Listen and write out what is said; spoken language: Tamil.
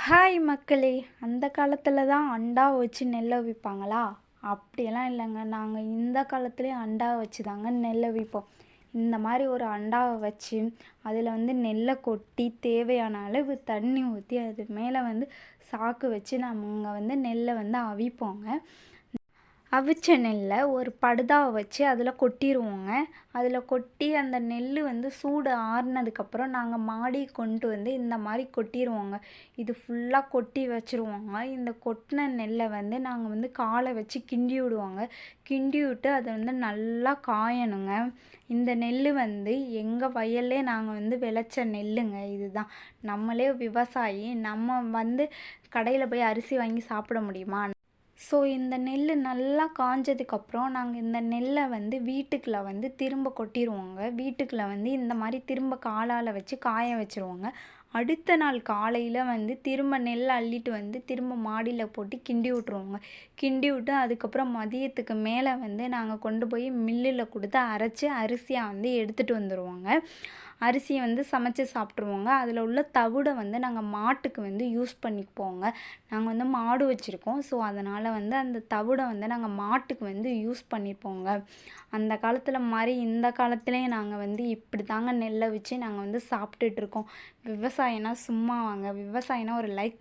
ஹாய் மக்களே! அந்த காலத்துல தான் அண்டா வச்சு நெல் அவிப்பாங்களா? அப்படியெல்லாம் இல்லைங்க. நாங்கள் இந்த காலத்துலேயும் அண்டா வச்சு தாங்க நெல் அவிப்போம். இந்த மாதிரி ஒரு அண்டாவை வச்சு அதில் வந்து நெல்லை கொட்டி தேவையான அளவு தண்ணி ஊற்றி அது மேலே வந்து சாக்கு வச்சு நாங்கள் வந்து நெல்லை வந்து அவிப்போங்க. அவிச்ச நெல்லை ஒரு படுதாவை வச்சு அதில் கொட்டிடுவோங்க. அதில் கொட்டி அந்த நெல் வந்து சூடு ஆறுனதுக்கப்புறம் நாங்கள் மாடிக்கு கொண்டு வந்து இந்த மாதிரி கொட்டிடுவோங்க. இது ஃபுல்லாக கொட்டி வச்சுருவோங்க. இந்த கொட்டின நெல்லை வந்து நாங்கள் வந்து காலை வச்சு கிண்டி விடுவோங்க. கிண்டி விட்டு அதை வந்து நல்லா காயணுங்க. இந்த நெல் வந்து எங்கள் வயல்லே நாங்கள் வந்து விளைச்ச நெல்லுங்க. இதுதான் நம்மளே விவசாயி, நம்ம வந்து கடையில் போய் அரிசி வாங்கி சாப்பிட முடியுமா? ஸோ இந்த நெல் நல்லா காஞ்சதுக்கப்புறம் நாங்கள் இந்த நெல்லை வந்து வீட்டுக்குள்ளே வந்து திரும்ப கொட்டிடுவோங்க. வீட்டுக்குள்ளே வந்து இந்த மாதிரி திரும்ப காலால் வச்சு காய வச்சுருவோங்க. அடுத்த நாள் காலையில் வந்து திரும்ப நெல் அள்ளிட்டு வந்து திரும்ப மாடியில் போட்டு கிண்டி விட்ருவோங்க. கிண்டி விட்டு அதுக்கப்புறம் மதியத்துக்கு மேலே வந்து நாங்கள் கொண்டு போய் மில்லில் கொடுத்து அரைச்சி அரிசியாக வந்து எடுத்துகிட்டு வந்துடுவோங்க. அரிசியை வந்து சமைச்சு சாப்பிட்ருவோங்க. அதில் உள்ள தவிடை வந்து நாங்கள் மாட்டுக்கு வந்து யூஸ் பண்ணிப்போங்க. நாங்கள் வந்து மாடு வச்சுருக்கோம். ஸோ அதனால் வந்து அந்த தவிடை வந்து நாங்கள் மாட்டுக்கு வந்து யூஸ் பண்ணிப்போங்க. அந்த காலத்தில் மாதிரி இந்த காலத்துலேயும் நாங்கள் வந்து இப்படி தாங்க நெல்லை வச்சு நாங்கள் வந்து சாப்பிட்டுட்ருக்கோம். விவசாயம்னா சும்மாவாங்க? விவசாயம்னா ஒரு லைக்